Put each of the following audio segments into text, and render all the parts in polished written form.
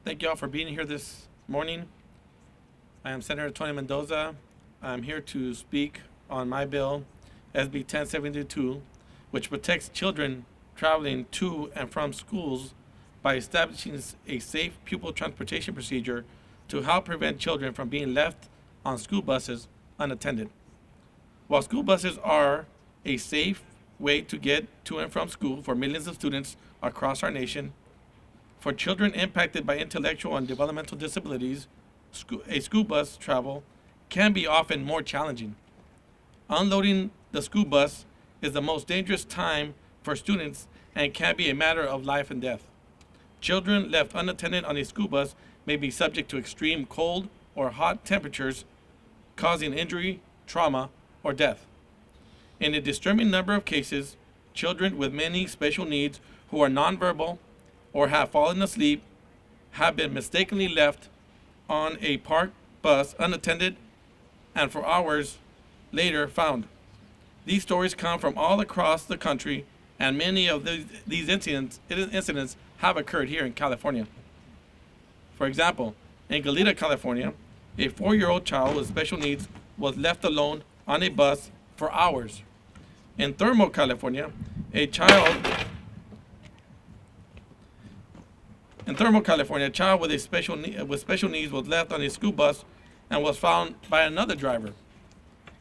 Thank you all for being here this morning. I am Senator Tony Mendoza. I'm here to speak on my bill, SB 1072, which protects children traveling to and from schools by establishing a safe pupil transportation procedure to help prevent children from being left on school buses unattended. While school buses are a safe way to get to and from school for millions of students across our nation, for children impacted by intellectual and developmental disabilities, a school bus travel can be often more challenging. Unloading the school bus is the most dangerous time for students and can be a matter of life and death. Children left unattended on a school bus may be subject to extreme cold or hot temperatures, causing injury, trauma, or death. In a disturbing number of cases, children with many special needs who are nonverbal or have fallen asleep have been mistakenly left on a parked bus unattended and for hours later found. These stories come from all across the country, and many of these incidents have occurred here in California. For example, in Goleta, California, a 4-year-old child with special needs was left alone on a bus for hours. In Thermo, California, a child with special needs was left on a school bus and was found by another driver.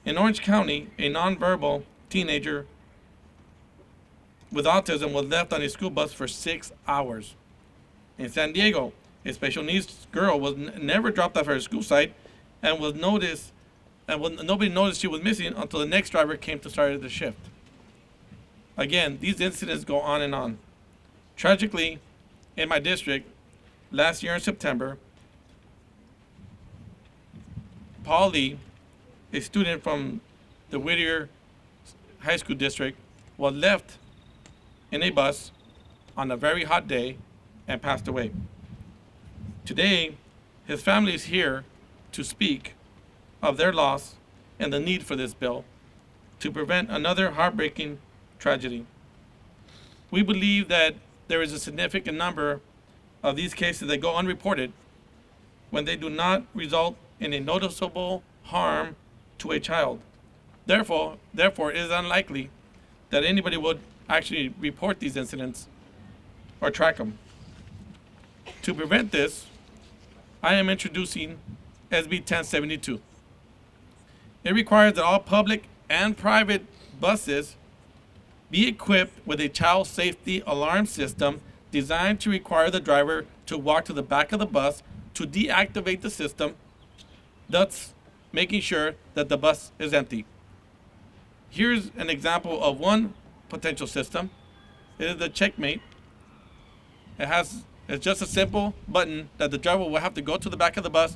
In Orange County, a nonverbal teenager with autism was left on a school bus for 6 hours. In San Diego, a special needs girl was never dropped off at her school site and nobody noticed she was missing until the next driver came to start the shift. Again, these incidents go on and on. Tragically, in my district, last year in September, Paul Lee, a student from the Whittier High School district, was left in a bus on a very hot day and passed away. Today, his family is here to speak of their loss and the need for this bill to prevent another heartbreaking tragedy. We believe that there is a significant number of these cases that go unreported when they do not result in a noticeable harm to a child. Therefore, it is unlikely that anybody would actually report these incidents or track them. To prevent this, I am introducing SB 1072. It requires that all public and private buses be equipped with a child safety alarm system designed to require the driver to walk to the back of the bus to deactivate the system, thus making sure that the bus is empty. Here's an example of one potential system. It is the Checkmate. It's just a simple button that the driver will have to go to the back of the bus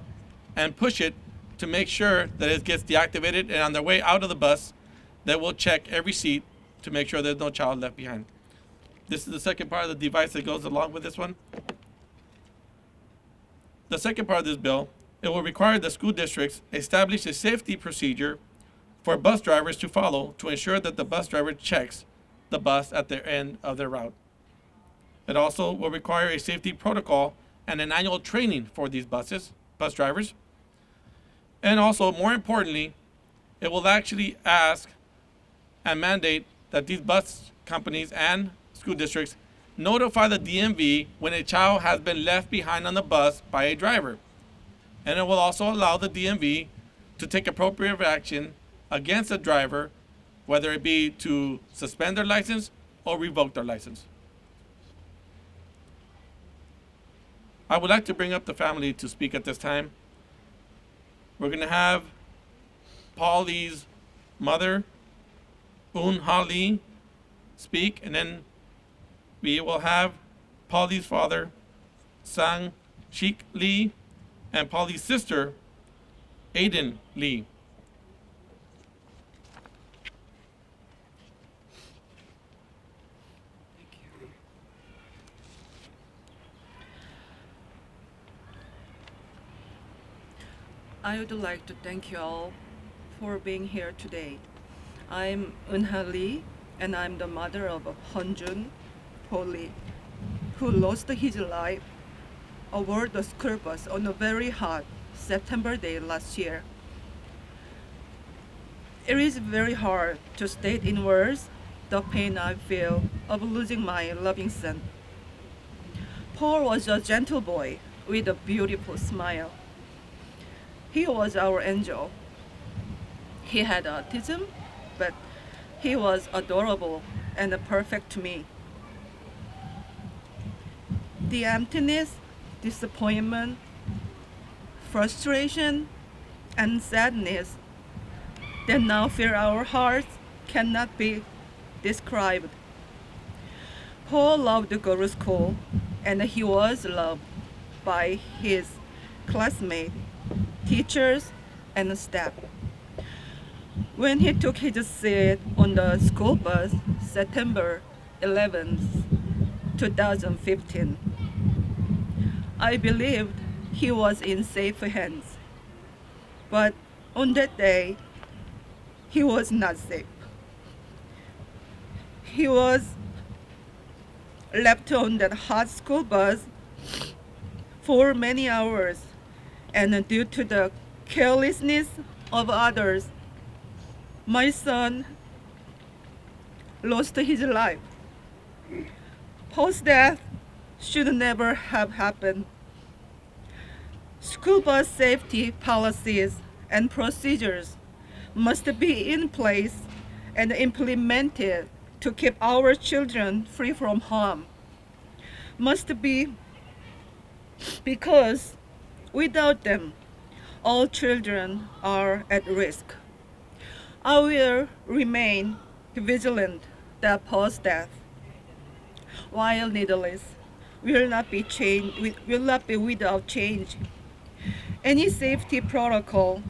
and push it to make sure that it gets deactivated, and on their way out of the bus, they will check every seat to make sure there's no child left behind. This is the second part of the device that goes along with this one. The second part of this bill, it will require the school districts establish a safety procedure for bus drivers to follow to ensure that the bus driver checks the bus at the end of their route. It also will require a safety protocol and an annual training for these bus drivers. And also, more importantly, it will actually ask and mandate that these bus companies and school districts notify the DMV when a child has been left behind on the bus by a driver. And it will also allow the DMV to take appropriate action against a driver, whether it be to suspend their license or revoke their license. I would like to bring up the family to speak at this time. We're going to have Paul Lee's mother, Ha Lee, speak, and then we will have Paul Lee's father, Sang Shik Lee, and Paul Lee's sister, Aiden Lee. I would like to thank you all for being here today. I'm Ha Lee, and I'm the mother of Hunjun Po Lee, who lost his life aboard the school bus on a very hot September day last year. It is very hard to state in words the pain I feel of losing my loving son. Paul was a gentle boy with a beautiful smile. He was our angel. He had autism, but he was adorable and perfect to me. The emptiness, disappointment, frustration, and sadness that now fill our hearts cannot be described. Paul loved to go to school, and he was loved by his classmates, teachers, and staff. When he took his seat on the school bus, September 11th, 2015, I believed he was in safe hands. But on that day, he was not safe. He was left on that hot school bus for many hours, and due to the carelessness of others, my son lost his life. Paul's death should never have happened. School bus safety policies and procedures must be in place and implemented to keep our children free from harm. Must be because without them, all children are at risk. I will remain vigilant that Paul's death, while needless, will not be without change. Any safety protocol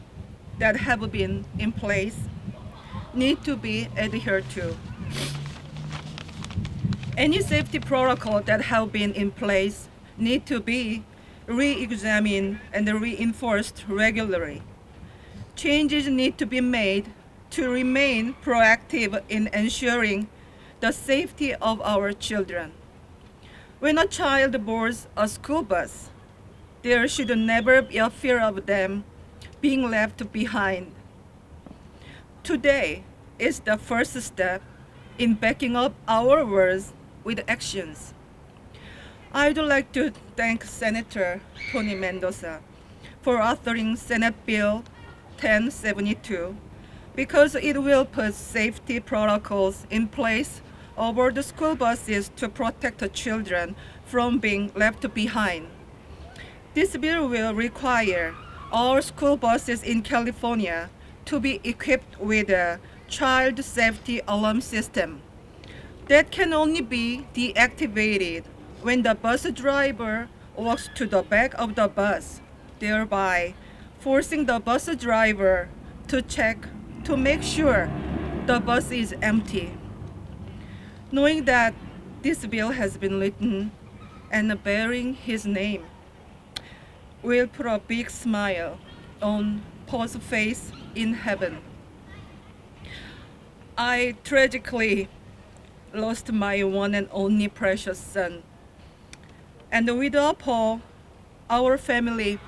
that have been in place need to be adhered to. Any safety protocol that have been in place need to be re-examined and reinforced regularly. Changes need to be made to remain proactive in ensuring the safety of our children. When a child boards a school bus, there should never be a fear of them being left behind. Today is the first step in backing up our words with actions. I would like to thank Senator Tony Mendoza for authoring Senate Bill 1072 because it will put safety protocols in place over the school buses to protect the children from being left behind. This bill will require all school buses in California to be equipped with a child safety alarm system that can only be deactivated when the bus driver walks to the back of the bus, thereby forcing the bus driver to check to make sure the bus is empty. Knowing that this bill has been written and bearing his name will put a big smile on Paul's face in heaven. I tragically lost my one and only precious son. And without Paul, our family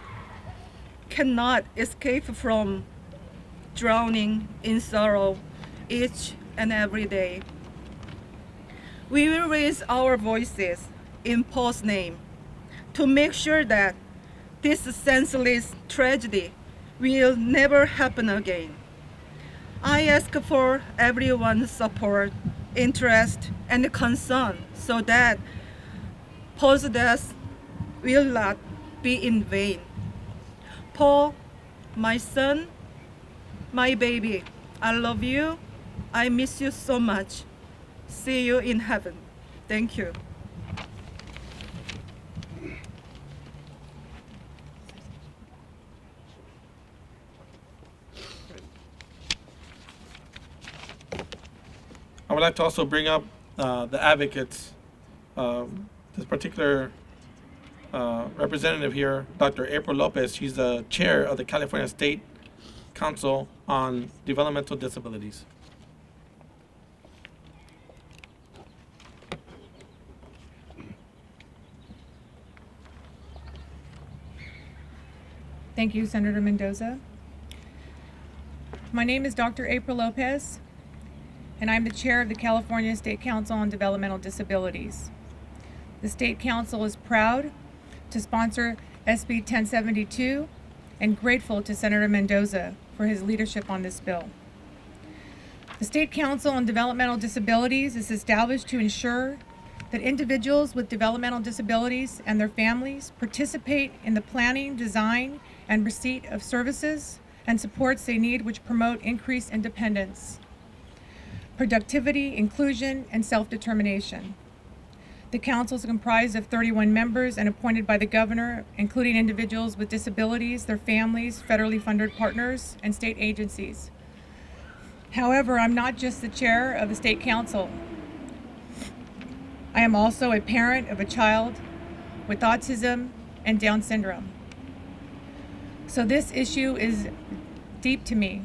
cannot escape from drowning in sorrow each and every day. We will raise our voices in Paul's name to make sure that this senseless tragedy will never happen again. I ask for everyone's support, interest, and concern so that Paul's death will not be in vain. Paul, my son, my baby, I love you. I miss you so much. See you in heaven. Thank you. I would like to also bring up the advocates. This particular representative here, Dr. April Lopez, she's the chair of the California State Council on Developmental Disabilities. Thank you, Senator Mendoza. My name is Dr. April Lopez, and I'm the chair of the California State Council on Developmental Disabilities. The State Council is proud to sponsor SB 1072 and grateful to Senator Mendoza for his leadership on this bill. The State Council on Developmental Disabilities is established to ensure that individuals with developmental disabilities and their families participate in the planning, design, and receipt of services and supports they need which promote increased independence, productivity, inclusion, and self-determination. The council is comprised of 31 members and appointed by the governor, including individuals with disabilities, their families, federally funded partners, and state agencies. However, I'm not just the chair of the state council. I am also a parent of a child with autism and Down syndrome. So this issue is deep to me.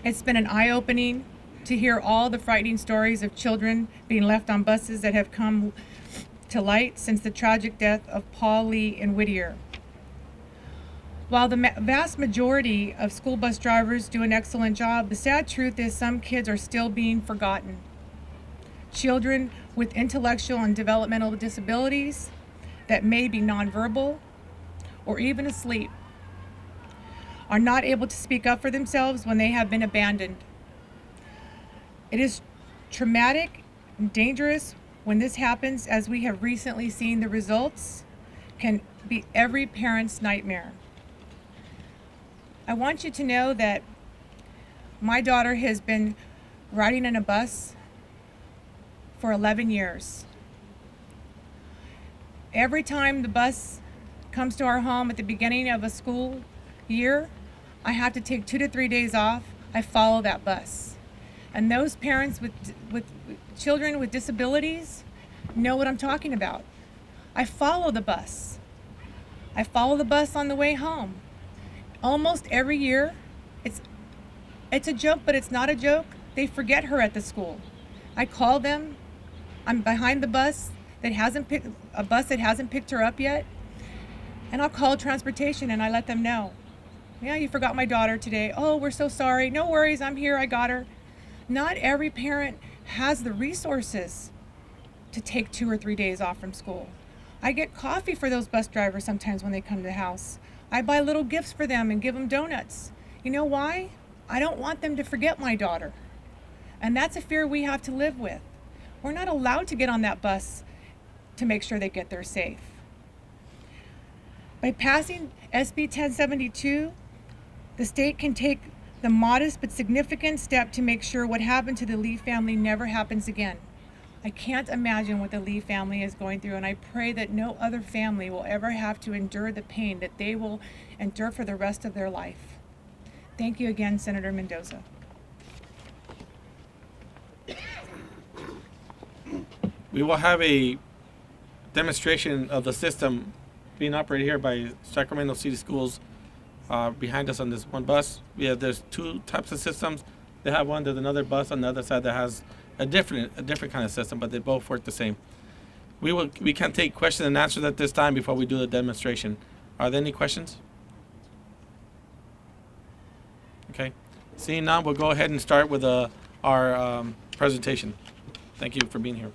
It's been an eye-opening to hear all the frightening stories of children being left on buses that have come to light since the tragic death of Paul Lee in Whittier. While the vast majority of school bus drivers do an excellent job, the sad truth is some kids are still being forgotten. Children with intellectual and developmental disabilities that may be nonverbal or even asleep are not able to speak up for themselves when they have been abandoned. It is traumatic and dangerous when this happens, as we have recently seen. The results can be every parent's nightmare. I want you to know that my daughter has been riding in a bus for 11 years. Every time the bus comes to our home at the beginning of a school year, I have to take 2 to 3 days off. I follow that bus. And those parents with children with disabilities know what I'm talking about. I follow the bus. I follow the bus on the way home. Almost every year, it's a joke, but it's not a joke. They forget her at the school. I call them. I'm behind the bus that hasn't picked her up yet, and I'll call transportation and I let them know. Yeah, you forgot my daughter today. Oh, we're so sorry. No worries, I'm here, I got her. Not every parent has the resources to take 2 or 3 days off from school. I get coffee for those bus drivers sometimes when they come to the house. I buy little gifts for them and give them donuts. You know why? I don't want them to forget my daughter. And that's a fear we have to live with. We're not allowed to get on that bus to make sure they get there safe. By passing SB 1072, the state can take the modest but significant step to make sure what happened to the Lee family never happens again. I can't imagine what the Lee family is going through, and I pray that no other family will ever have to endure the pain that they will endure for the rest of their life. Thank you again, Senator Mendoza. We will have a demonstration of the system being operated here by Sacramento City Schools behind us on this one bus. There's 2 types of systems. They have one, there's another bus on the other side that has a different kind of system, but they both work the same. We can't take questions and answers at this time before we do the demonstration. Are there any questions? Okay. Seeing none, we'll go ahead and start with our presentation. Thank you for being here.